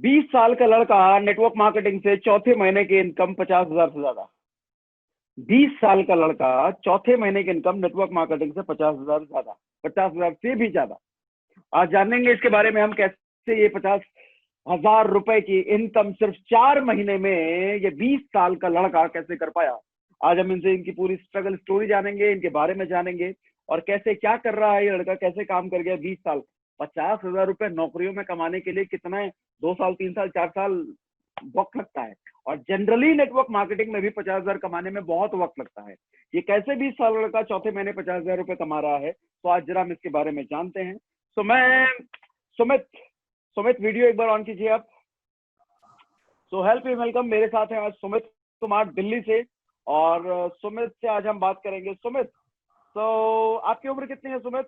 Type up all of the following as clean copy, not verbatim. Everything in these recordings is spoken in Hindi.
20 साल का लड़का नेटवर्क मार्केटिंग से चौथे महीने की इनकम 50,000 से ज्यादा। 20 साल का लड़का चौथे महीने की इनकम नेटवर्क मार्केटिंग से 50,000 ज्यादा, 50,000 से भी ज्यादा। आज जानेंगे इसके बारे में हम कैसे ये 50,000 रुपए की इनकम सिर्फ 4 महीने में ये 20 साल का लड़का कैसे कर पाया। आज हम इनसे इनकी पूरी स्ट्रगल स्टोरी जानेंगे, इनके बारे में जानेंगे और कैसे क्या कर रहा है ये लड़का, कैसे काम कर गया 20 साल। 50,000 रुपए नौकरियों में कमाने के लिए कितना 2 साल 3 साल 4 साल वक्त लगता है, और जनरली नेटवर्क मार्केटिंग में भी 50,000 कमाने में बहुत वक्त लगता है। ये कैसे 20 साल लड़का चौथे महीने 50,000 रुपए कमा रहा है, तो आज जरा हम इसके बारे में जानते हैं। तो मैं सुमित वीडियो एक बार ऑन कीजिए आप। So help you welcome. मेरे साथ हैं आज सुमित कुमार दिल्ली से, और सुमित से आज हम बात करेंगे। सुमित, तो आपकी उम्र कितनी है सुमित?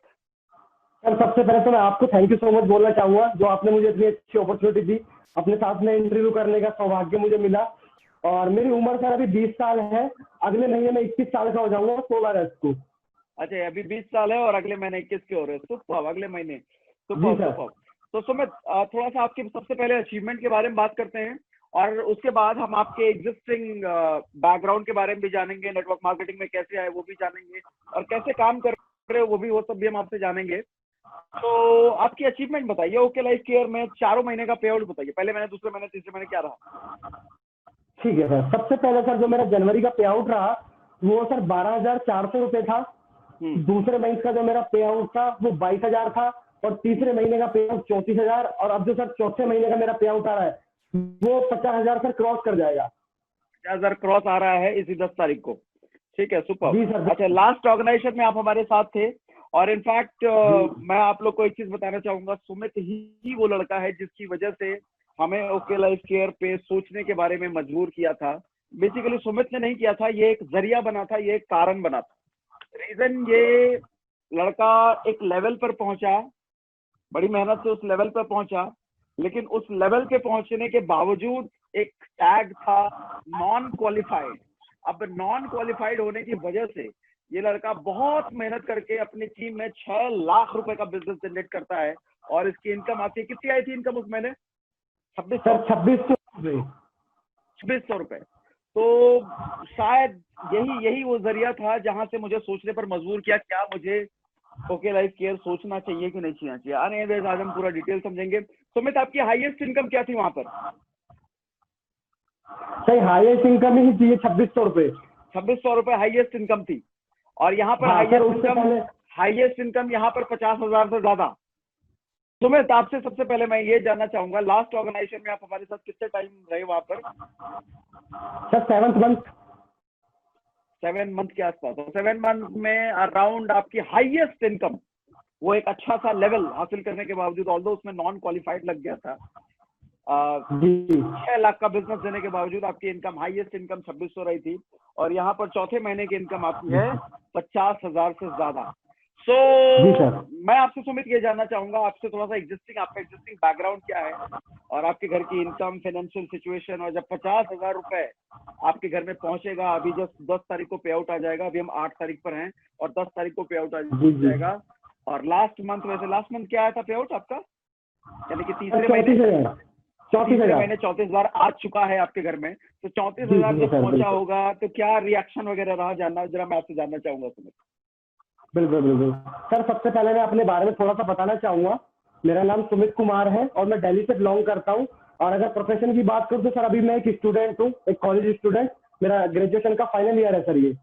सर सबसे पहले तो मैं आपको थैंक यू सो मच बोलना चाहूंगा, जो आपने मुझे इतनी अच्छी अपॉर्चुनिटी दी, अपने साथ में इंटरव्यू करने का सौभाग्य मुझे मिला। और मेरी उम्र सर अभी 20 साल है, अगले महीने में 21 साल का हो जाऊंगा 16 अगस्त को। अच्छा, अभी 20 साल है और अगले महीने 21 के हो रहे हैं। सुपर, अगले महीने। सुपर। तो सुमित, थोड़ा सा आपके सबसे पहले अचीवमेंट के बारे में बात करते हैं, और उसके बाद हम आपके एग्जिस्टिंग बैकग्राउंड के बारे में भी जानेंगे, नेटवर्क मार्केटिंग में कैसे आए वो भी जानेंगे, और कैसे काम कर रहे हो वो सब भी हम आपसे जानेंगे। तो आपकी अचीवमेंट बताइए। ओके लाइफ केयर में 4 महीने का पे आउट बताइए, पहले महीने, दूसरे महीने, तीसरे महीने क्या रहा? ठीक है सर। सबसे पहले सर जो मेरा जनवरी का पे आउट रहा वो सर 12,400 रुपए था। दूसरे महीने का जो मेरा पे आउट था वो 22,000 था, और तीसरे महीने का पे आउट 34,000, और अब जो सर चौथे महीने का मेरा पे आउट आ रहा है वो 50,000 सर क्रॉस कर जाएगा। 50,000 क्रॉस आ रहा है इसी 10 तारीख को। ठीक है, सुपर। अच्छा, लास्ट ऑर्गेनाइजेशन में आप हमारे साथ थे, और इनफैक्ट मैं आप लोग को एक चीज बताना चाहूंगा। सुमित ही वो लड़का है जिसकी वजह से हमें ओके लाइफ केयर पे सोचने के बारे में मजबूर किया था। बेसिकली सुमित ने नहीं किया था, ये एक जरिया बना था, ये एक कारण बना था। रीजन, ये लड़का एक लेवल पर पहुंचा, बड़ी मेहनत से उस लेवल पर पहुंचा, लेकिन उस लेवल पे पहुंचने के बावजूद एक टैग था नॉन क्वालिफाइड। अब नॉन क्वालिफाइड होने की वजह से ये लड़का बहुत मेहनत करके अपनी टीम में 6 लाख रुपए का बिजनेस जनरेट करता है, और इसकी इनकम आती है। कितनी आई थी इनकम उस महीने? 2600 रुपए। तो शायद यही वो जरिया था जहां से मुझे सोचने पर मजबूर किया, क्या मुझे ओके लाइफ केयर सोचना चाहिए कि नहीं चाहिए। आज हम पूरा डिटेल समझेंगे। सुमित, आपकी हाईएस्ट इनकम क्या थी वहां पर? सही हाईएस्ट इनकम ही थी 2600 रुपए। 2600 रुपए हाईएस्ट इनकम थी, और यहाँ पर हाईएस्ट इनकम यहाँ पर 50,000 से ज्यादा। सुमित, आपसे सबसे पहले मैं ये जानना चाहूंगा, लास्ट ऑर्गेनाइजेशन में आप हमारे साथ कितने टाइम रहे वहां पर? Sir 7 month. 7 मंथ के आसपास। 7 मंथ में अराउंड आपकी हाईएस्ट इनकम, वो एक अच्छा सा लेवल हासिल करने के बावजूद, ऑल्दो उसमें नॉन क्वालिफाइड लग गया था, 6 लाख का बिजनेस देने के बावजूद आपकी इनकम, हाईएस्ट इनकम 2600 रही थी, और यहाँ पर चौथे महीने की इनकम आपकी है 50,000 से ज्यादा। मैं आपसे सुमित ये जानना चाहूंगा, आपसे थोड़ा सा आपका एग्जिस्टिंग बैकग्राउंड क्या है, और आपके घर की इनकम, फाइनेंशियल सिचुएशन, और जब 50,000 रुपए आपके घर में पहुंचेगा, अभी जस्ट 10 तारीख को पे आउट आ जाएगा, अभी हम 8 तारीख पर हैं, और 10 तारीख को पे आउट आ जाएगा, और लास्ट मंथ क्या आया था पे आउट आपका? यानी कि तीसरे महीने 34,000 आ चुका है आपके घर में। तो 34,000 जब पहुंचा होगा तो क्या रिएक्शन वगैरह रहा, जरा मैं आपसे जानना चाहूंगा सुमित। बिल्कुल सर। सबसे पहले मैं अपने बारे में थोड़ा सा बताना चाहूंगा। मेरा नाम सुमित कुमार है और मैं दिल्ली से बिलोंग करता हूं। और अगर प्रोफेशन की बात करूं तो सर अभी मैं एक स्टूडेंट हूं, एक कॉलेज स्टूडेंट। मेरा ग्रेजुएशन का फाइनल ईयर है सर ये।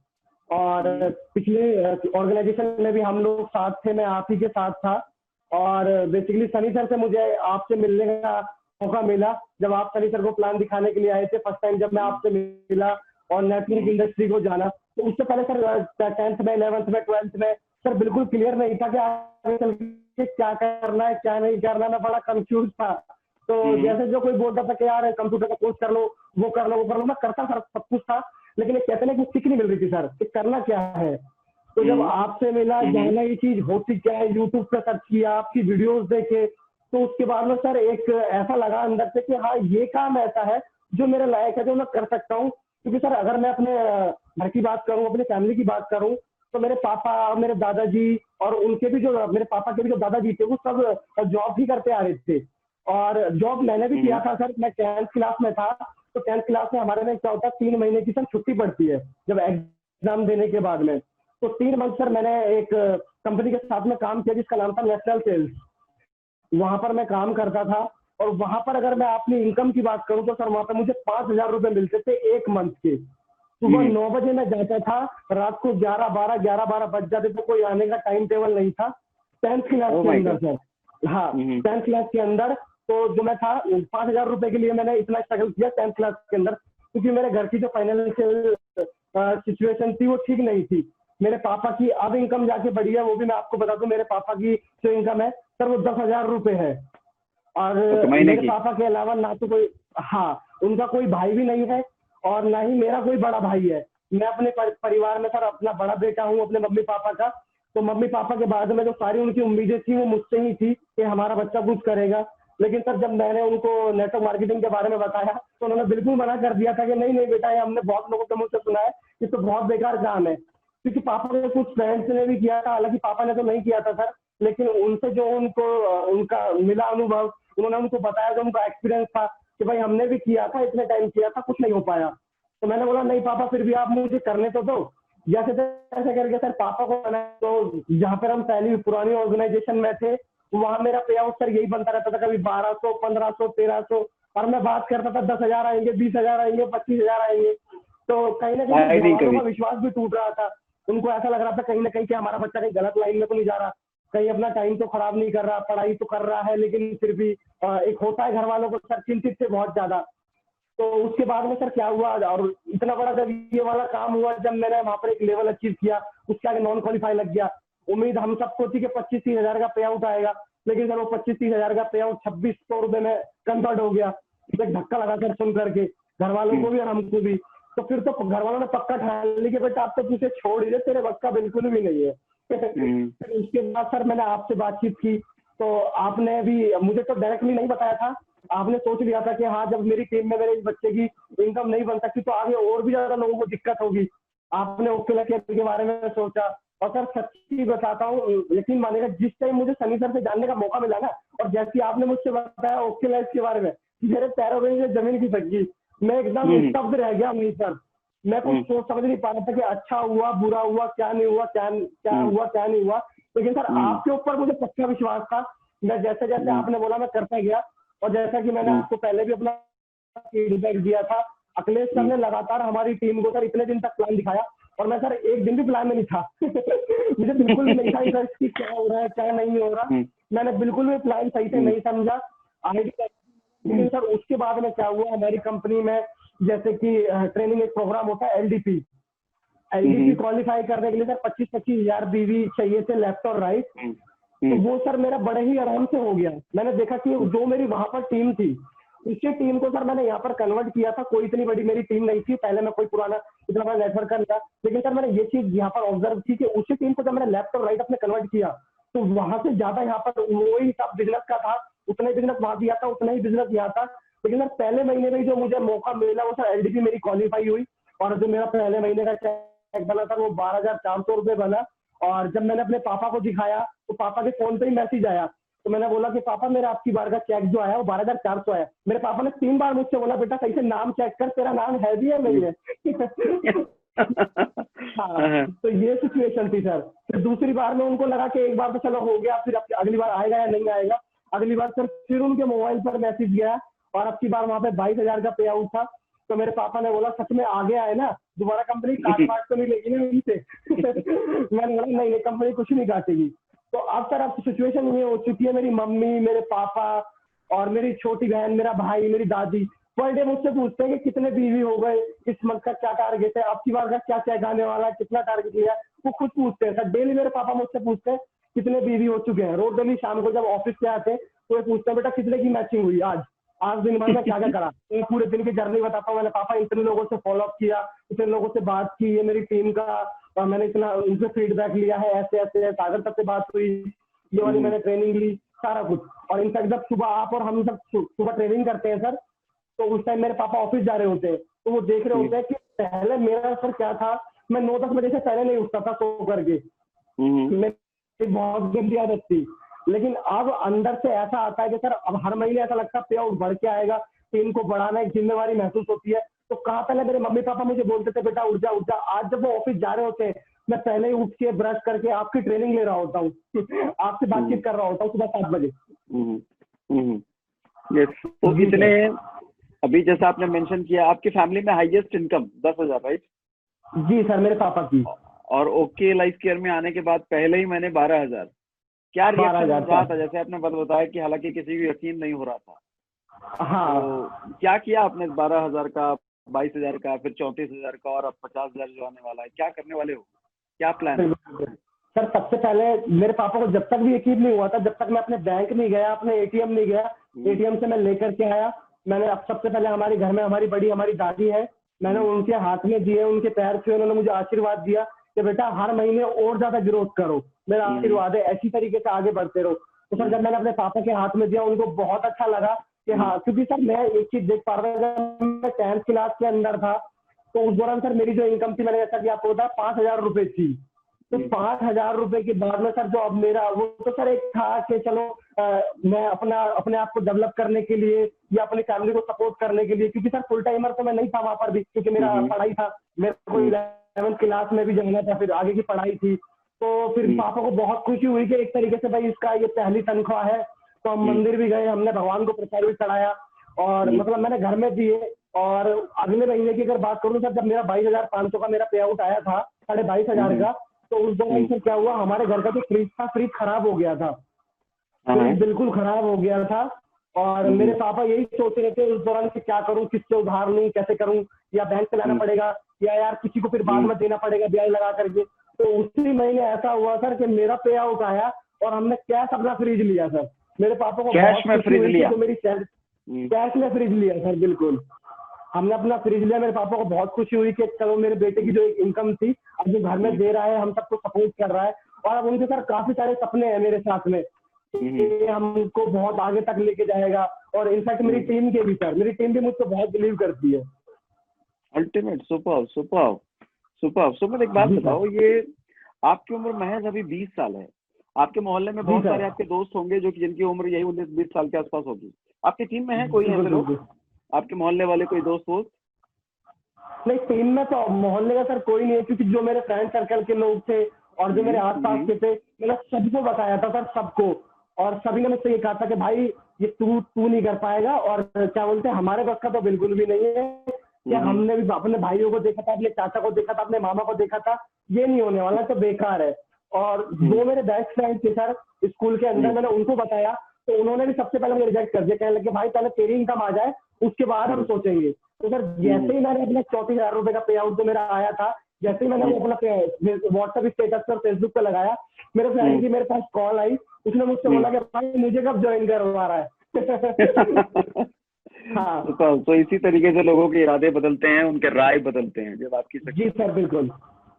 और पिछले ऑर्गेनाइजेशन में भी हम लोग साथ थे, मैं आप ही के साथ था। और बेसिकली सनी सर से मुझे आपसे मिलने का मौका मिला, जब आप सनी सर को प्लान दिखाने के लिए आए थे फर्स्ट टाइम, जब मैं आपसे मिला और नेटवर्क इंडस्ट्री को जाना। तो उससे पहले सर 10th में, 11th में, 12th में सर बिल्कुल क्लियर नहीं था कि आगे चल के क्या करना है, क्या नहीं करना। मैं बड़ा कंफ्यूज था। तो जैसे जो कोई बोलता था कि यार कंप्यूटर का कोर्स कर लो, वो कर लो, मैं करता सर सब कुछ था, लेकिन एक कहते ना कि सीख नहीं मिल रही थी सर कि करना क्या है। तो जब आपसे मिला, जानना ये चीज होती क्या है, यूट्यूब पे सर्च किया, आपकी वीडियोस देखे, तो उसके बाद में सर एक ऐसा लगा अंदर से कि हाँ ये काम ऐसा है जो मेरे लायक है, जो मैं कर सकता हूँ। क्योंकि सर अगर मैं अपने घर की बात करूँ, अपनी फैमिली की बात करूँ, तो मेरे पापा, मेरे दादाजी और उनके भी जो, मेरे पापा के भी जो दादाजी थे वो सब जॉब ही करते आ रहे थे। और जॉब मैंने भी किया था सर। मैं 10th क्लास में था, तो 10th क्लास में हमारे में क्या होता है, 3 महीने की सर छुट्टी पड़ती है जब एग्जाम देने के बाद में। तो 3 मंथ सर मैंने एक कंपनी के साथ में काम किया जिसका नाम था नेशनल सेल्स। वहां पर मैं काम करता था, और वहां पर अगर मैं अपनी इनकम की बात करूं तो सर वहां पर मुझे 5,000 रुपए मिलते थे एक मंथ के। सुबह 9 बजे मैं जाता था, रात को 11-12 बज जाते, तो कोई आने का टाइम टेबल नहीं था 10th क्लास ओह के माय अंदर गॉड। सर। हाँ, 10th क्लास के अंदर। तो जो मैं था 5,000 रुपए के लिए मैंने इतना स्ट्रगल किया 10th क्लास के अंदर, क्योंकि मेरे घर की जो फाइनेंशियल सिचुएशन थी वो ठीक नहीं थी। मेरे पापा की अब इनकम जाके बढ़ी है, वो भी मैं आपको बता दूं, मेरे पापा की जो इनकम है सर वो 10,000 रुपए है। और ओके, महीने मेरे की। पापा के अलावा ना तो कोई, हाँ, उनका कोई भाई भी नहीं है, और ना ही मेरा कोई बड़ा भाई है। मैं अपने परिवार में सर अपना बड़ा बेटा हूँ अपने मम्मी पापा का। तो मम्मी पापा के बाद में जो सारी उनकी उम्मीदें थी वो मुझसे ही थी कि हमारा बच्चा कुछ करेगा। लेकिन सर जब मैंने उनको नेटवर्क मार्केटिंग के बारे में बताया, तो उन्होंने बिल्कुल मना कर दिया था कि नहीं नहीं बेटा, ये हमने बहुत लोगों के मुंह से सुना है, ये तो बहुत बेकार काम है। क्योंकि पापा ने कुछ फ्रेंड्स ने भी किया था, हालांकि पापा ने तो नहीं किया था सर, लेकिन उनसे जो उनको उनका मिला अनुभव, उन्होंने उनको बताया, जो उनका एक्सपीरियंस था कि भाई हमने भी किया था, इतने टाइम किया था, कुछ नहीं हो पाया। तो मैंने बोला नहीं पापा, फिर भी आप मुझे करने तो दो। जैसे तैसे करके सर पापा को मैंने, तो जहाँ पर हम पहली पुरानी ऑर्गेनाइजेशन में थे, वहां मेरा पे आउट सर यही बनता रहता था, कभी 1200, 1500, 1300, और मैं बात करता था 10,000 आएंगे, 20,000 आएंगे, 25,000 आएंगे। तो कहीं ना कहीं आई घर नहीं वालों का कभी। विश्वास भी टूट रहा था। उनको ऐसा लग रहा था कहीं ना कहीं कि हमारा बच्चा कहीं गलत लाइन में तो नहीं जा रहा, कहीं अपना टाइम तो खराब नहीं कर रहा, पढ़ाई तो कर रहा है, लेकिन फिर भी एक होता है घर वालों को सर, चिंतित थे बहुत ज्यादा। तो उसके बाद में सर क्या हुआ, और इतना बड़ा जब ये वाला काम हुआ, जब मैंने वहां पर एक लेवल अचीव किया, उसके आगे नॉन क्वालिफाई लग गया। उम्मीद हम सबको थी कि 25-30 हजार का पे आउट आएगा, लेकिन सर वो 25-30 हजार का पे आउट 2,600 रुपए में कन्वर्ट हो गया। तो एक धक्का लगा कर सुन करके घर वालों को भी और हमको भी। तो फिर तो घर वालों ने पक्का ठान लिया कि बेटा आप तो तुझे छोड़ ही दे, तेरे वक्त का बिल्कुल भी नहीं है। फिर उसके बाद सर मैंने आपसे बातचीत की, तो आपने भी मुझे तो डायरेक्टली नहीं बताया था, आपने सोच लिया था कि हाँ, जब मेरी टीम में मेरे इस बच्चे की इनकम नहीं बन सकती तो आगे और भी ज्यादा लोगों को दिक्कत होगी। आपने ओकेला केयर के बारे में सोचा। और सर सच्ची बताता हूँ, यकीन मानेगा, जिस टाइम मुझे सनी सर से जानने का मौका मिला ना, और जैसे आपने मुझसे बताया ओकेला के बारे में, मेरे पैरों में से जमीन खिसक गई। मैं एकदम स्तब्ध रह गया वहीं पर। मैं कुछ सोच समझ नहीं पा रहा था कि अच्छा हुआ, बुरा हुआ, क्या नहीं हुआ, क्या क्या हुआ, क्या नहीं हुआ। लेकिन सर आपके ऊपर मुझे पक्का विश्वास था। मैं जैसे जैसे आपने बोला मैं करता गया, और जैसा कि मैंने आपको पहले भी अपना फीडबैक दिया था, अखिलेश सर ने लगातार हमारी टीम को सर इतने दिन तक प्लान दिखाया, और मैं सर एक दिन भी प्लान में नहीं था। मुझे बिल्कुल भी नहीं था सर कि क्या हो रहा है, क्या नहीं हो रहा। मैंने बिल्कुल भी प्लान सही से नहीं समझा। आईडी। लेकिन सर उसके बाद में क्या हुआ, हमारी कंपनी में जैसे कि ट्रेनिंग एक प्रोग्राम होता है एलडीपी। एलडीपी क्वालिफाई करने के लिए सर 25-25 हजार बीवी चाहिए थे, लेफ्ट और राइट। तो वो सर मेरा बड़े ही आराम से हो गया। मैंने देखा कि जो मेरी वहां पर टीम थी, उसी टीम को सर मैंने यहाँ पर कन्वर्ट किया था। कोई इतनी बड़ी मेरी टीम नहीं थी, पहले मैं कोई पुराना इतना बड़ा नेटवर्क कर लिया, लेकिन सर मैंने ये चीज यहाँ पर ऑब्जर्व की कि उसी टीम को जब मैंने लेफ्ट और राइट अपने कन्वर्ट किया, तो वहां से ज्यादा यहाँ पर वही हिसाब बिजनेस का था, उतना ही बिजनेस वहां दिया था, उतना ही बिजनेस यहाँ था। लेकिन सर पहले महीने में जो मुझे मौका मिला, वो सर एलडीपी मेरी क्वालिफाई हुई, और जो मेरा पहले महीने का चेक बना था वो 12,400 रुपये बना। और जब मैंने अपने पापा को दिखाया, तो पापा के फोन पे ही मैसेज आया। तो मैंने बोला कि पापा मेरा आपकी बार का चेक जो आया वो 12,400 आया। मेरे पापा ने 3 बार मुझसे बोला, बेटा सही से नाम चेक कर, तेरा नाम है भी है नहीं है। हाँ, तो ये सिचुएशन थी सर। फिर दूसरी बार में उनको लगा कि एक बार तो चलो हो गया, फिर अगली बार आएगा या नहीं आएगा। अगली बार सर फिर उनके मोबाइल पर मैसेज गया, और अब की बार वहां पे 22,000 का पे आउट था। तो मेरे पापा ने बोला सच में आगे आए ना, दोबारा कंपनी काट वाट तो नहीं लेगी ना यहीं से। मैंने बोला नहीं, ये कंपनी कुछ नहीं काटेगी। तो अब सर अब सिचुएशन ये हो चुकी है, मेरी मम्मी, मेरे पापा और मेरी छोटी बहन, मेरा भाई, मेरी दादी पर डे मुझसे पूछते हैं कि कितने बीवी हो गए, इस मंथ का क्या टारगेट है, आपकी बार का क्या चेक आने वाला है, कितना टारगेट लिया है। वो खुद पूछते हैं सर, डेली मेरे पापा मुझसे पूछते हैं कितने बीवी हो चुके हैं। रोज डेली शाम को जब ऑफिस से आते हैं तो ये पूछते हैं बेटा कितने की मैचिंग हुई आज, आज दिन भर में क्या क्या करा। तो मैं पूरे दिन की जर्नी बताता हूँ, मैंने पापा इतने लोगों से फॉलो अप किया, इतने लोगों से बात की, ये मेरी टीम का, और मैंने इतना उनसे फीडबैक लिया है, ऐसे ऐसे सागर तक से बात हुई, ये वाली मैंने ट्रेनिंग ली, सारा कुछ। और इनफैक्ट जब सुबह आप और हम सब सुबह ट्रेनिंग करते हैं सर, तो उस टाइम मेरे पापा ऑफिस जा रहे होते हैं, तो वो देख रहे होते हैं कि पहले मेरा सर क्या था, मैं 9-10 बजे से पहले नहीं उठता था सो करके। मेरी बहुत गंदी आदत थी। लेकिन अब अंदर से ऐसा आता है कि सर अब हर महीने ऐसा लगता है पे आउट बढ़ के आएगा, टीम को बढ़ाना एक जिम्मेवारी महसूस होती है। तो कहाँ पहले मेरे मम्मी पापा मुझे बोलते थे बेटा उठ जा उठ जा, आज जब वो ऑफिस जा रहे होते हैं मैं पहले ही उठ के ब्रश करके आपकी ट्रेनिंग ले रहा होता हूँ आपसे हम्म, बातचीत कर रहा होता हूँ सुबह 7 बजे। हम्म, यस। तो जी इतने, सर। अभी जैसा आपने मेंशन किया आपकी फैमिली में हाईएस्ट इनकम 10,000, राइट? जी सर, मेरे पापा की। और ओके लाइफ केयर में आने के बाद पहले ही मैंने 12,000। क्या बारह रिएक्शन हजार रहा था? सर। जैसे आपने बताया कि हालांकि किसी को यकीन नहीं हो रहा था, हाँ। तो क्या किया आपने? 12,000 का, 22,000 का, फिर 34,000 का, और अब 50,000 जो आने वाला है, क्या करने वाले हो? क्या प्लान है? बिल्कुल। सर सबसे पहले मेरे पापा को जब तक भी यकीन नहीं हुआ था, जब तक मैं अपने बैंक नहीं गया, अपने एटीएम नहीं गया, हम्म, एटीएम से मैं लेकर के आया। मैंने अब सबसे पहले हमारे घर में हमारी दादी है, मैंने हम्म, उनके हाथ में दिए, उनके पैर छुए, उन्होंने मुझे आशीर्वाद दिया कि बेटा हर महीने और ज्यादा ग्रोथ करो, मेरा हम्म, आशीर्वाद है, ऐसी तरीके से आगे बढ़ते रहो। तो सर हम्म, जब मैंने अपने पापा के हाथ में दिया उनको बहुत अच्छा लगा कि हम्म, हाँ, क्योंकि सर मैं एक चीज देख पा रहा था, जब मैं 10th क्लास के अंदर था तो उस दौरान सर मेरी जो इनकम थी, मैंने जैसा कि आपको बताया 5,000 रुपए थी। तो हम्म, 5,000 रुपए के बाद में सर जो अब मेरा वो तो सर एक था कि चलो मैं अपने आप को डेवलप करने के लिए या अपनी फैमिली को सपोर्ट करने के लिए, क्योंकि सर फुल टाइमर तो मैं नहीं था वहां पर भी, क्योंकि मेरा हम्म, पढ़ाई था, मेरे को हम्म, 11th क्लास में भी जाना था, फिर आगे की पढ़ाई थी। तो फिर हम्म, पापा को बहुत खुशी हुई कि एक तरीके से भाई इसका ये पहली तनख्वाह है। तो हम हम्म, मंदिर भी गए, हमने भगवान को प्रसाद भी चढ़ाया और हम्म, मतलब मैंने घर में दिए। और अगले महीने की अगर बात करूँ सर, जब मेरा 22,500 का मेरा पे आउट आया था, 22,500 हम्म, का, तो उस दौरान हम्म, फिर क्या हुआ, हमारे घर का जो फ्रिज था, फ्रिज खराब हो गया था। हाँ, हाँ, फ्रिज बिल्कुल खराब हो गया था और मेरे हम्म, पापा यही सोच रहे थे उस दौरान कि क्या करूं, किससे उधार लूं, कैसे करूं, या बैंक से लाना हम्म, पड़ेगा या यार किसी को फिर बाद हम्म, में देना पड़ेगा ब्याज लगा करके। तो उसी महीने ऐसा हुआ सर कि मेरा पे आउट आया और हमने कैश अपना फ्रिज लिया सर। मेरे पापा को कैश बहुत में खुशी फ्रिज हुई कि लिया? जो मेरी सैलरी, हम्म, कैश में फ्रिज लिया सर, बिल्कुल। हमने अपना फ्रिज लिया, मेरे पापा को बहुत खुशी हुई कि चलो मेरे बेटे की जो एक इनकम थी अब जो घर में हम्म, दे रहा है, हम सबको सपोर्ट कर रहा है। और अब उनके सर काफी सारे सपने हैं मेरे साथ में हम्म, कि हमको बहुत आगे तक लेके जाएगा। और इनफैक्ट मेरी हम्म, टीम के भी सर, मेरी टीम भी मुझसे बहुत बिलीव करती है। Ultimate, super super super. Super, एक बात जी बताओ, सर। ये आपकी उम्र महज अभी 20 साल है। आपके मोहल्ले में जी बहुत सर। सारे आपके दोस्त होंगे जो कि जिनकी उम्र यही 19-20 साल के आसपास होगी। आपकी टीम में है कोई बिल्कुल ऐसे लोग, बिल्कुल। आपके मोहल्ले वाले, कोई दोस्त वोस्त? नहीं, टीम में तो मोहल्ले का सर कोई नहीं है, क्योंकि जो मेरे फ्रेंड सर्कल के लोग थे और जो मेरे आसपास हम्म, के थे, मैंने सबको बताया था सर, सबको। और सभी ने मुझसे ये कहा था कि भाई ये तू तू नहीं कर पाएगा, और क्या बोलते हैं, हमारे बस का तो बिल्कुल भी नहीं है। कि हम्म, हमने भी अपने भाइयों को देखा था, अपने चाचा को देखा था, अपने मामा को देखा था, ये नहीं होने वाला, तो बेकार है। और हम्म, जो मेरे बेस्ट फ्रेंड थे सर स्कूल के अंदर, हम्म, मैंने उनको बताया तो उन्होंने भी सबसे पहले मुझे रिजेक्ट कर दिया, कहने लगे भाई पहले तेरी इनकम आ जाए, उसके बाद हम हम्म, सोचेंगे। तो सर हम्म, जैसे ही मैंने अपने 34,000 रुपए का पे आउट जो मेरा आया था, जैसे ही मैंने वो अपना व्हाट्सएप स्टेटस पर फेसबुक पे लगाया, मेरे फ्रेंड हम्म, की मेरे पास कॉल आई। उसने मुझसे हम्म। बोला कि भाई मुझे कब ज्वाइन करवा रहा है हाँ। तो इसी तरीके से लोगों के इरादे बदलते हैं, उनके राय बदलते हैं जब आपकी जी सक्सेस सर होती है। बिल्कुल।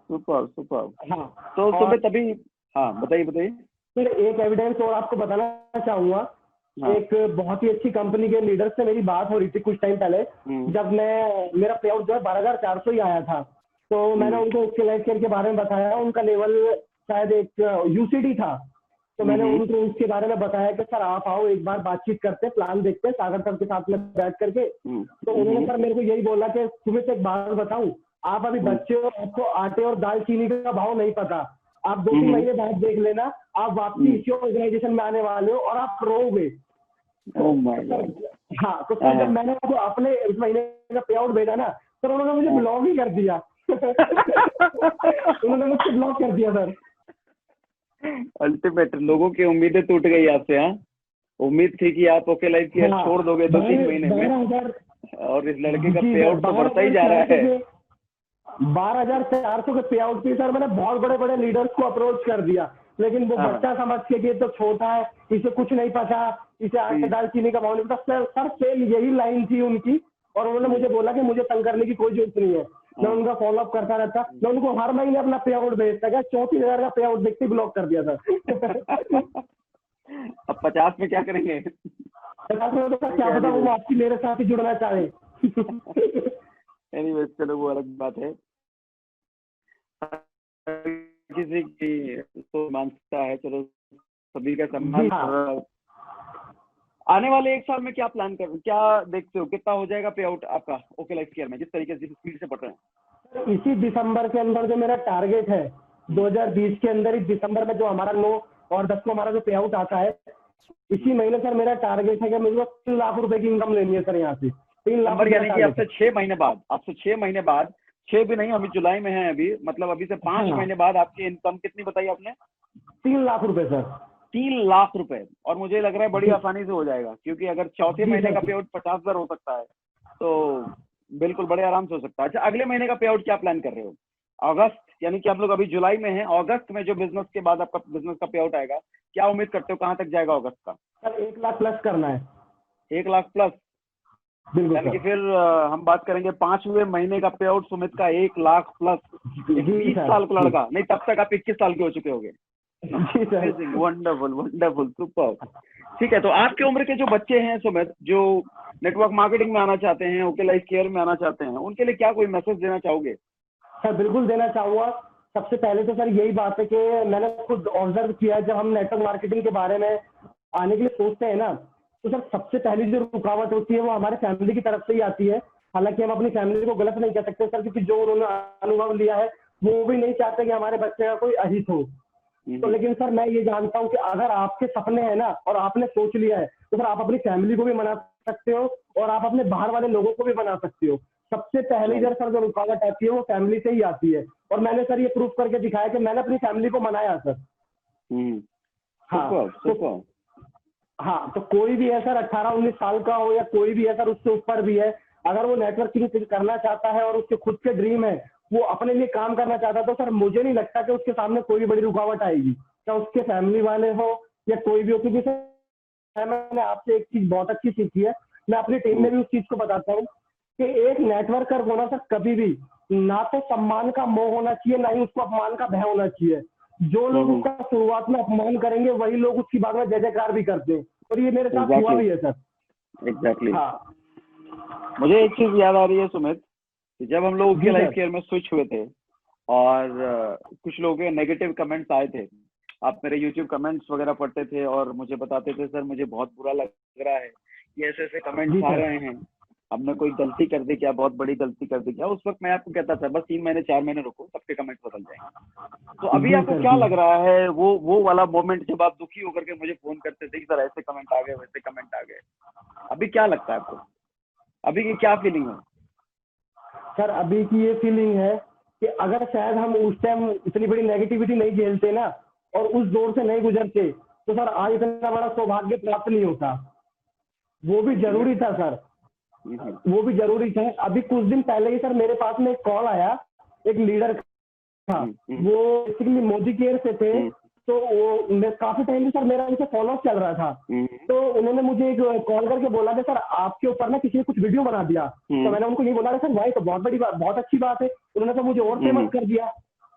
Super super. हाँ। तो और सुबह तभी, हाँ बताइए बताइए। फिर एक एविडेंस और आपको बताना चाहूंगा। हाँ। एक बहुत ही अच्छी कंपनी के लीडर से मेरी बात हो रही थी कुछ टाइम पहले, हम्म, जब मैं मेरा पे आउट जो है 12,400 ही आया था। तो मैंने हम्म, उनको उसके लाइफ केयर के बारे में बताया, उनका लेवल शायद एक यूसीडी था। तो मैंने हम्म, उनको उसके बारे में बताया कि सर आप आओ एक बार बातचीत करते हैं, प्लान देखते हैं सागर सर के साथ में बैठ करके। हम्म, तो उन्होंने हम्म, सर मेरे को यही बोला कि तुम्हें से एक बात बताऊं, आप अभी हम्म, बच्चे हो, आपको आटे और दाल चीनी का भाव नहीं पता। आप दो तीन हम्म, महीने बाद देख लेना, आप वापसी हम्म। इसी ऑर्गेनाइजेशन में आने वाले हो और आप रोओगे। तो ओह माय सर, गॉड। हाँ, तो सर जब हाँ, मैंने उनको अपने इस महीने का पे आउट भेजा ना, सर उन्होंने मुझे हाँ। ब्लॉक ही कर दिया उन्होंने मुझे ब्लॉक कर दिया सर। अल्टीमेट, लोगों की उम्मीदें टूट गई आपसे, हाँ। उम्मीद थी कि आप ओके लाइफ केयर हाँ, छोड़ दोगे 2-3 महीने में, 12,000। और इस लड़के का जी पे सर, आउट तो बारह बढ़ता ही हजार जा चार रहा सौ है। के 12,400 के पे आउट पे सर मैंने बहुत बड़े बड़े लीडर्स को अप्रोच कर दिया, लेकिन वो हाँ। बच्चा समझ के कि ये तो छोटा है, इसे कुछ नहीं पता, इसे आटे हम्म, दाल चीनी का भाव नहीं पता। सर सेम यही लाइन थी उनकी। और उन्होंने हम्म, मुझे बोला कि मुझे तंग करने की कोई जरूरत नहीं है, मैं हाँ। उनका फॉलो अप करता रहता, मैं उनको हर महीने अपना पे आउट भेजता गया। 34,000 का पे आउट देखते ब्लॉक कर दिया सर अब 50 में क्या करेंगे? 50 में तो सर क्या पता वो एनीवेज, आपकी मेरे साथ ही जुड़ना चाहे एनीवेज, चलो वो अलग बात है। किसी की तो मानसिकता है, चलो सभी का जी सम्मान हाँ। और आने वाले 1 साल में क्या प्लान कर, क्या देखते हो, कितना हो जाएगा पे आउट आपका ओके लाइफ केयर में, जिस तरीके से, जिस स्पीड से बढ़ रहे हैं? इसी दिसंबर के अंदर जो मेरा टारगेट है, 2020 के अंदर ही दिसंबर में जो हमारा 9 और 10 को हमारा जो पे आउट आता है, इसी महीने सर मेरा टारगेट है कि मुझे 3 लाख रुपए की इनकम लेनी है सर यहाँ से। 3 लाख नंबर रुपए का यानी कि टारगेट आपसे है। 6 महीने बाद, आपसे 6 महीने बाद, 6 भी नहीं, अभी जुलाई में है अभी, मतलब अभी से 5 हाँ, महीने बाद आपकी इनकम कितनी बताई आपने? 3 लाख रुपए सर। 3 लाख रुपए। और मुझे लग रहा है बड़ी जी आसानी से हो जाएगा, क्योंकि अगर चौथे जी महीने सर। का पे आउट 50,000 हो सकता है तो बिल्कुल बड़े आराम से हो सकता है। अच्छा, अगले महीने का पे आउट क्या प्लान कर रहे हो? अगस्त, यानी कि आप लोग अभी जुलाई में हैं, अगस्त में जो बिजनेस के बाद आपका बिजनेस का पे आउट आएगा, क्या उम्मीद करते हो कहाँ तक जाएगा अगस्त का? सर 1 लाख प्लस करना है। 1 लाख प्लस, बिल्कुल यानी कि सर। फिर हम बात करेंगे 5वें महीने का पे आउट सुमित का 1 लाख प्लस। एक जी 20 सर। साल का लड़का, नहीं तब तक आप 21 साल के हो चुके होंगे। जी sir. Amazing, wonderful wonderful, super. ठीक है, तो आपकी उम्र के जो बच्चे हैं सुमित, जो नेटवर्क मार्केटिंग में आना चाहते हैं, ओके लाइफ केयर में आना चाहते हैं, उनके लिए क्या कोई मैसेज देना चाहोगे? सर बिल्कुल देना चाहूंगा। सबसे पहले तो सर यही बात है कि मैंने खुद ऑब्जर्व किया है, जब हम नेटवर्क मार्केटिंग के बारे में आने के लिए सोचते हैं ना, तो सर सबसे पहली जो रुकावट होती है वो हमारे फैमिली की तरफ से ही आती है। हालांकि हम अपनी फैमिली को गलत नहीं कह सकते सर, क्योंकि जो उन्होंने अनुभव लिया है वो भी नहीं चाहते कि हमारे बच्चे का कोई अहित हो। तो लेकिन सर मैं ये जानता हूँ कि अगर आपके सपने हैं ना और आपने सोच लिया है, तो सर आप अपनी फैमिली को भी मना सकते हो और आप अपने बाहर वाले लोगों को भी बना सकते हो। सबसे पहली राइट। सर जो रुकावट आती है वो फैमिली से ही आती है, और मैंने सर ये प्रूफ करके दिखाया कि मैंने अपनी फैमिली को मनाया सर। हाँ सुपर तो सुपर। हाँ, तो कोई भी है सर 18-19 साल का हो या कोई भी है सर उससे ऊपर भी है, अगर वो नेटवर्किंग करना चाहता है और उसके खुद के ड्रीम है, वो अपने लिए काम करना चाहता है, तो सर मुझे नहीं लगता कि उसके सामने कोई भी बड़ी रुकावट आएगी, चाहे उसके फैमिली वाले हो या कोई भी हो। क्योंकि सर मैंने आपसे एक चीज बहुत अच्छी सीखी है, मैं अपनी टीम में भी उस चीज को बताता हूँ कि एक नेटवर्कर होना सर कभी भी ना तो सम्मान का मोह होना चाहिए, ना ही उसको अपमान का भय होना चाहिए। जो लोग उसका शुरुआत में अपमान करेंगे वही लोग उसकी बाद में जय जयकार भी करते हैं, और ये मेरे साथ हुआ भी है सर। एग्जैक्टली। हाँ मुझे एक चीज याद आ रही है सुमित, कि जब हम लोग जी के लाइफ सर। केयर में स्विच हुए थे और कुछ लोगों के नेगेटिव कमेंट्स आए थे, आप मेरे यूट्यूब कमेंट्स वगैरह पढ़ते थे और मुझे बताते थे सर मुझे बहुत बुरा लग रहा है, ये ऐसे ऐसे जी कमेंट्स आ सर। रहे हैं, हमने कोई गलती कर दी क्या, बहुत बड़ी गलती कर दी क्या? उस वक्त मैं आपको कहता था बस 3 महीने 4 महीने रुको, सबके कमेंट्स बदल जाएंगे। तो अभी जी आपको सर। क्या जी लग रहा है, वो वाला मोमेंट जब आप दुखी होकर के मुझे फोन करते थे कि सर ऐसे कमेंट आ गए, वैसे कमेंट आ गए, अभी क्या लगता है आपको, अभी की क्या फीलिंग है? सर अभी की ये फीलिंग है कि अगर शायद हम उस टाइम इतनी बड़ी नेगेटिविटी नहीं झेलते ना और उस दौर से नहीं गुजरते, तो सर आज इतना बड़ा सौभाग्य प्राप्त नहीं होता। वो भी जरूरी था सर, वो भी जरूरी था। अभी कुछ दिन पहले ही सर मेरे पास में एक कॉल आया, एक लीडर था, वो बेसिकली मोदी केयर से थे। तो वो मैं काफी टाइम से सर मेरा उनसे फॉलो चल रहा था, तो उन्होंने मुझे एक कॉल करके बोला कि सर आपके ऊपर ना किसी ने कुछ वीडियो बना दिया। तो मैंने उनको यही बोला सर भाई तो बहुत बड़ी बात, बहुत अच्छी बात है। उन्होंने तो मुझे और फेमस कर दिया।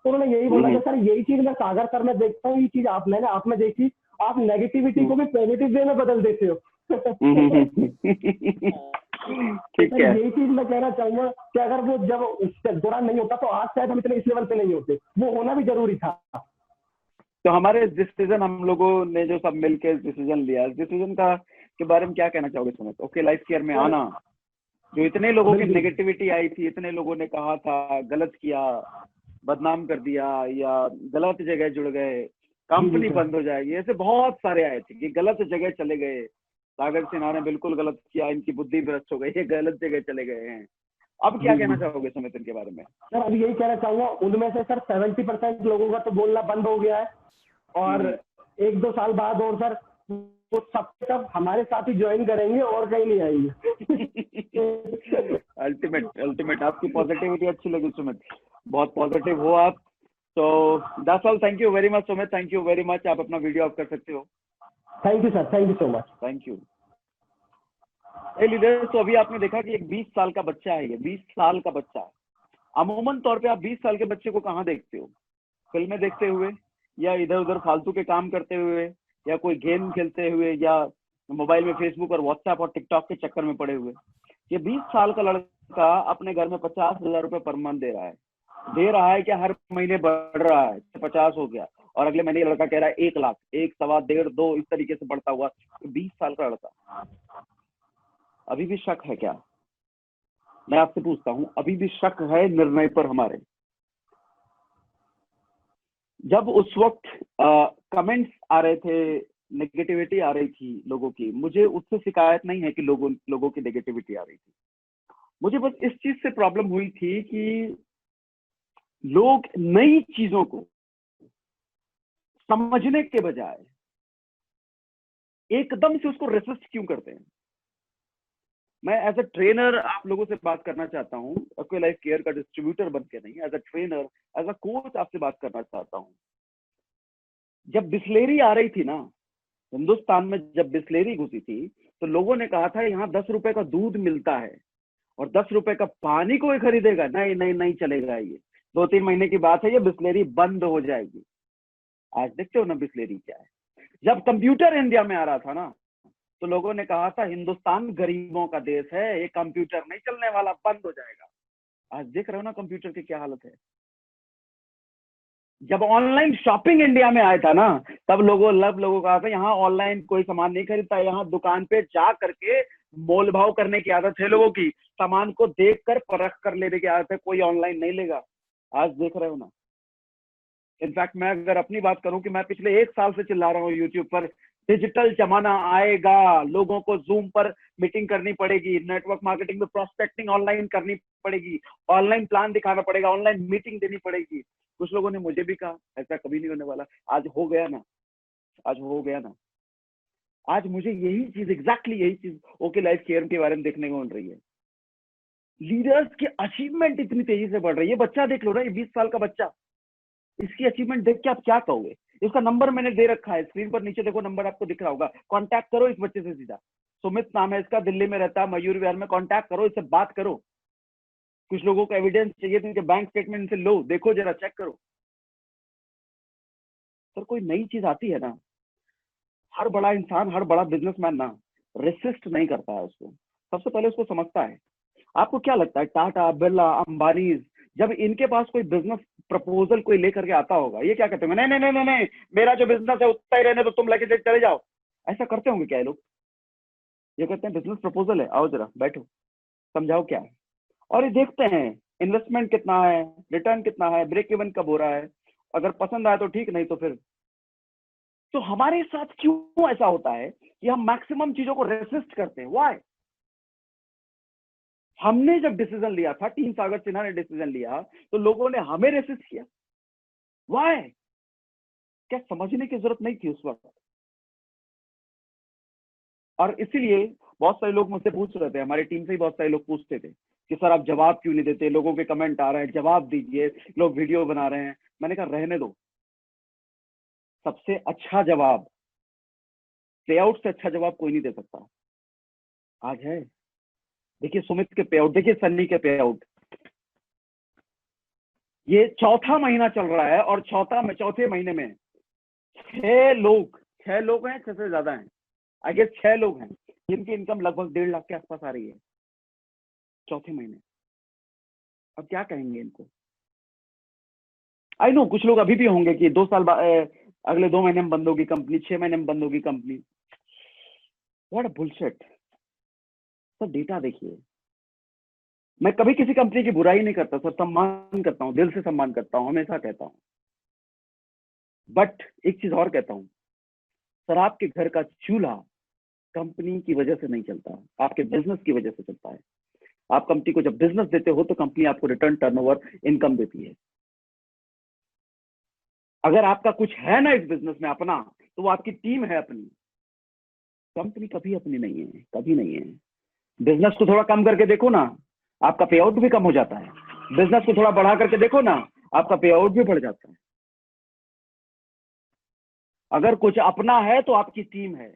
तो उन्होंने यही बोला कि सर यही चीज मैं सागर सर में देखता हूँ, ये चीज मैंने आप में देखी, आप नेगेटिविटी को भी पॉजिटिव वे में बदल देते हो। तो ठीक सर है। यही चीज मैं कहना चाहूंगा कि अगर वो जब उससे दौरान नहीं होता तो आज शायद हम इतने इस लेवल पे नहीं होते, वो होना भी जरूरी था। तो हमारे डिसीजन, हम लोगों ने जो सब मिलके डिसीजन लिया, इस डिसीजन का के बारे में क्या कहना चाहोगे सुमित? ओके लाइफ केयर में आना, जो इतने लोगों की बिल्कुल नेगेटिविटी आई थी, इतने लोगों ने कहा था, गलत किया, बदनाम कर दिया या गलत जगह जुड़ गए, कंपनी सर। बंद हो जाएगी, ऐसे बहुत सारे आए थे कि गलत जगह चले गए, सागर सिन्हा ने बिल्कुल गलत किया, इनकी बुद्धि भ्रष्ट हो गई, ये गलत जगह चले गए हैं। अब क्या कहना चाहोगे सुमित इनके बारे में? सर अभी यही कहना चाहूंगा, उनमें से सर 70% लोगों का तो बोलना बंद हो गया है, और 1-2 साल बाद और सर वो सब हमारे साथ ही ज्वाइन करेंगे और कहीं नहीं आएंगे। अल्टीमेट आपकी पॉजिटिविटी अच्छी लगी सुमित, बहुत पॉजिटिव हो आप। तो that's all, thank you very much Sumit, thank you very much. आप अपना वीडियो ऑफ कर सकते हो। Thank you sir, thank you so much. Thank you. Leader, तो अभी आपने देखा कि एक 20 साल का बच्चा है, ये 20 साल का बच्चा है। अमूमन तौर पे आप 20 साल के बच्चे को कहाँ देखते हो? फिल्में देखते हुए, या इधर उधर फालतू के काम करते हुए, या कोई गेम खेलते हुए, या मोबाइल में फेसबुक और व्हाट्सएप और टिकटॉक के चक्कर में पड़े हुए। ये 20 साल का लड़का अपने घर में 50,000 रुपए पर मंथ दे रहा है कि हर महीने बढ़ रहा है, 50 हो गया, और अगले महीने ये लड़का कह रहा है 1 लाख, 1, सवा, 1.5, 2, इस तरीके से बढ़ता हुआ। 20 साल का लड़का, अभी भी शक है क्या? मैं आपसे पूछता हूं, अभी भी शक है निर्णय पर हमारे? जब उस वक्त कमेंट्स आ रहे थे, नेगेटिविटी आ रही थी लोगों की, मुझे उससे शिकायत नहीं है कि लोगों की नेगेटिविटी आ रही थी। मुझे बस इस चीज से प्रॉब्लम हुई थी कि लोग नई चीजों को समझने के बजाय एकदम से उसको रेसिस्ट क्यों करते हैं। मैं एज अ ट्रेनर आप लोगों से बात करना चाहता हूँ, एक्वा लाइफ केयर का डिस्ट्रीब्यूटर बन के नहीं, as a trainer, as a coach आपसे बात करना चाहता हूँ। जब बिस्लेरी आ रही थी ना, हिंदुस्तान में जब बिस्लेरी घुसी थी, तो लोगों ने कहा था यहाँ 10 रुपए का दूध मिलता है और 10 रुपए का पानी कोई खरीदेगा? नहीं नहीं नहीं चलेगा, ये 2-3 महीने की बात है, ये बिस्लेरी बंद हो जाएगी। आज देखते हो ना बिस्लेरी क्या है। जब कंप्यूटर इंडिया में आ रहा था ना, तो लोगों ने कहा था हिंदुस्तान गरीबों का देश है, ये कंप्यूटर नहीं चलने वाला, बंद हो जाएगा। आज देख रहे हो ना कंप्यूटर की क्या हालत है। जब ऑनलाइन शॉपिंग इंडिया में आया था ना, तब लोगों को कहा था यहाँ ऑनलाइन कोई सामान नहीं खरीदता, यहाँ दुकान पे जा करके मोल भाव करने की आदत है लोगों की, सामान को देख कर परख कर लेने की आदत है, कोई ऑनलाइन नहीं लेगा। आज देख रहे हो ना। इनफैक्ट मैं अगर अपनी बात करूं कि मैं पिछले 1 साल से चिल्ला रहा हूँ यूट्यूब पर, डिजिटल जमाना आएगा, लोगों को जूम पर मीटिंग करनी पड़ेगी, नेटवर्क मार्केटिंग में प्रोस्पेक्टिंग ऑनलाइन करनी पड़ेगी, ऑनलाइन प्लान दिखाना पड़ेगा, ऑनलाइन मीटिंग देनी पड़ेगी। कुछ लोगों ने मुझे भी कहा ऐसा कभी नहीं होने वाला, आज हो गया ना, आज हो गया ना। आज मुझे यही चीज, एग्जैक्टली यही चीज ओके लाइफ केयर के बारे में देखने को मिल रही है। लीडर्स की अचीवमेंट इतनी तेजी से बढ़ रही है। बच्चा देख लो ना, ये 20 साल का बच्चा, इसकी अचीवमेंट देख के आप क्या कहोगे? इसका नंबर मैंने दे रखा है स्क्रीन पर, नीचे देखो नंबर आपको दिख रहा होगा, कांटेक्ट करो इस बच्चे से सीधा। सुमित नाम है इसका, दिल्ली में रहता है, मयूर विहार में। कांटेक्ट करो, इससे बात करो। कुछ लोगों को एविडेंस चाहिए तो इनके बैंक स्टेटमेंट से लो, देखो जरा, चेक करो। सर कोई नई चीज आती है ना, हर बड़ा इंसान, हर बड़ा बिजनेसमैन ना रेसिस्ट नहीं करता है उसको, सबसे पहले उसको समझता है। आपको क्या लगता है टाटा, बिरला, अंबानी, जब इनके पास कोई बिजनेस प्रपोजल कोई लेकर के आता होगा, ये क्या कहते होंगे? नहीं नहीं नहीं नहीं नहीं, मेरा जो बिजनेस है उतना ही रहने तो, तुम लेके चले जाओ। ऐसा करते होंगे क्या ये लोग? ये कहते हैं बिजनेस प्रपोजल है, आओ जरा बैठो, समझाओ क्या है। और ये देखते हैं इन्वेस्टमेंट कितना है, रिटर्न कितना है, ब्रेक इवन कब हो रहा है, अगर पसंद आए तो ठीक, नहीं तो फिर। तो हमारे साथ क्यों ऐसा होता है कि हम मैक्सिमम चीजों को रेसिस्ट करते हैं? व्हाई? हमने जब डिसीजन लिया था, टीम सागर सिन्हा ने डिसीजन लिया, तो लोगों ने हमें रेसिस्ट किया। व्हाई? क्या समझने की जरूरत नहीं थी उस वक्त? और इसीलिए बहुत सारे लोग मुझसे पूछ रहे थे, हमारी टीम से ही बहुत सारे लोग पूछते थे कि सर आप जवाब क्यों नहीं देते, लोगों के कमेंट आ रहे हैं, जवाब दीजिए, लोग वीडियो बना रहे हैं। मैंने कहा रहने दो। सबसे अच्छा जवाब, पे आउट से अच्छा जवाब कोई नहीं दे सकता। आज है, देखिए सुमित के पे आउट, देखिए सन्नी के पे आउट। ये चौथा महीना चल रहा है और चौथे महीने में 6 लोग हैं, 6 से ज्यादा हैं, आई गेस 6 लोग हैं जिनकी इनकम लगभग 1.5 लाख के आसपास आ रही है चौथे महीने। अब क्या कहेंगे इनको? आई नो कुछ लोग अभी भी होंगे कि 2 साल अगले 2 महीने में बंद होगी कंपनी, 6 महीने में बंद होगी company. What a bullshit. Sir data देखिए, मैं कभी किसी कंपनी की बुराई नहीं करता सर, सम्मान करता हूँ, दिल से सम्मान करता हूँ, हमेशा कहता हूँ। बट एक चीज और कहता हूँ, सर आपके घर का चूल्हा कंपनी की वजह से नहीं चलता, आपके बिजनेस की वजह से चलता है। आप कंपनी को जब बिजनेस देते हो तो कंपनी आपको रिटर्न, टर्नओवर, इनकम देती है। अगर आपका कुछ है ना इस बिजनेस में अपना, तो वो आपकी टीम है अपनी, कंपनी कभी अपनी नहीं है, कभी नहीं है। बिजनेस को थोड़ा कम करके देखो ना, आपका पे आउट भी कम हो जाता है। बिजनेस को थोड़ा बढ़ा करके देखो ना, आपका पे आउट भी बढ़ जाता है। अगर कुछ अपना है तो आपकी टीम है,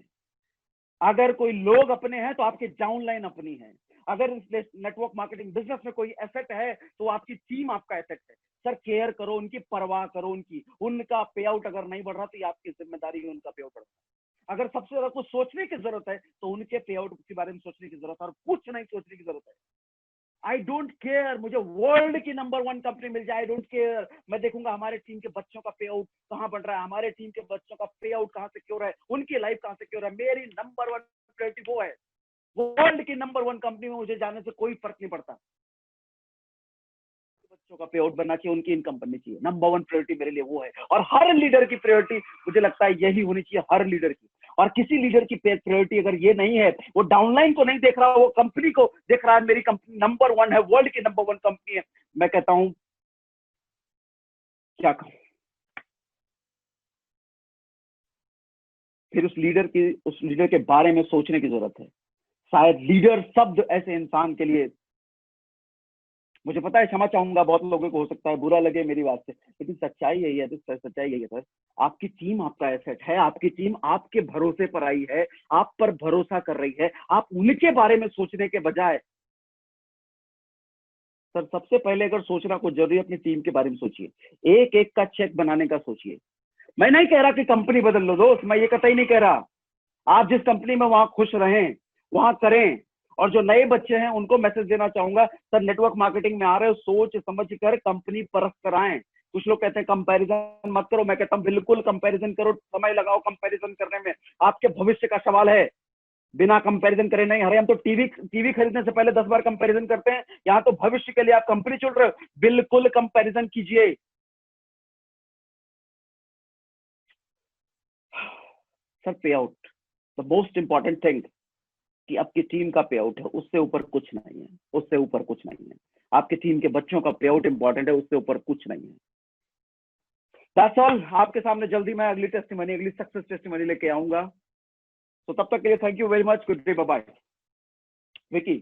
अगर कोई लोग अपने हैं तो आपके डाउनलाइन अपनी है, अगर इस नेटवर्क मार्केटिंग बिजनेस में कोई एसेट है तो आपकी टीम आपका एसेट है। सर केयर करो उनकी, परवाह करो उनकी, उनका पे आउट अगर नहीं बढ़ रहा तो ये आपकी जिम्मेदारी है उनका पे आउट बढ़ाना। अगर सबसे ज्यादा कुछ सोचने की जरूरत है तो उनके पे आउट के बारे में सोचने की जरूरत है, और कुछ नहीं सोचने की जरूरत है। आई डोंट केयर, मुझे वर्ल्ड की नंबर 1 कंपनी मिल जाए, आई डोंट केयर। मैं देखूंगा हमारे टीम के बच्चों का पे आउट कहाँ बन रहा है, हमारे टीम के बच्चों का पे आउट कहाँ से क्यों रहा है, उनकी लाइफ कहाँ से क्यों रहा है। मेरी नंबर 1 प्रायोरिटी वो है। वर्ल्ड की नंबर 1 कंपनी में मुझे जाने से कोई फर्क नहीं पड़ता। बच्चों का पे आउट बनना चाहिए, उनकी इनकम बननी चाहिए। नंबर 1 प्रायोरिटी मेरे लिए वो है। और हर लीडर की प्रायोरिटी मुझे लगता है यही होनी चाहिए, हर लीडर की। और किसी लीडर की प्रायोरिटी अगर ये नहीं है, वो डाउनलाइन को नहीं देख रहा, वो कंपनी को देख रहा है, मेरी कंपनी नंबर 1 है, वर्ल्ड की नंबर 1 कंपनी है, मैं कहता हूं क्या कहूं। फिर उस लीडर के बारे में सोचने की जरूरत है। शायद लीडर शब्द ऐसे इंसान के लिए, मुझे पता है, क्षमा चाहूंगा, बहुत लोगों को हो सकता है बुरा लगे मेरी बात से, लेकिन सच्चाई यही है। तो सच्चाई यही है सर, आपकी टीम आपका एसेट है, आपकी टीम आपके भरोसे पर आई है, आप पर भरोसा कर रही है। आप उनके बारे में सोचने के बजाय, सर सबसे पहले अगर सोचना कुछ जरूरी है, अपनी टीम के बारे में सोचिए। एक एक का चेक बनाने का सोचिए। मैं नहीं कह रहा कि कंपनी बदल लो दोस्त, मैं ये कतई नहीं कह रहा। आप जिस कंपनी में वहां खुश रहें, वहां करें। और जो नए बच्चे हैं उनको मैसेज देना चाहूंगा, सर नेटवर्क मार्केटिंग में आ रहे हो, सोच समझ कर कंपनी परख कर आए। कुछ लोग कहते हैं कंपैरिजन मत करो, मैं कहता हूं बिल्कुल कंपैरिजन करो, समय लगाओ कंपैरिजन करने में, आपके भविष्य का सवाल है। बिना कंपैरिजन करे नहीं। अरे हम तो टीवी खरीदने से पहले 10 बार कंपैरिजन करते हैं, यहाँ तो भविष्य के लिए आप कंपनी चुन रहे हो, बिल्कुल कंपैरिजन कीजिए। सर पे out the most important thing, कि आपकी टीम का पे आउट है, उससे ऊपर कुछ नहीं है, उससे ऊपर कुछ नहीं है। आपकी टीम के बच्चों का पे आउट इंपॉर्टेंट है, उससे ऊपर कुछ नहीं है। That's all. आपके सामने जल्दी मैं अगली टेस्टिमनी, अगली सक्सेस टेस्टिमनी लेके आऊंगा। तो तब तक के लिए thank you very much, good day, bye bye. Vicky.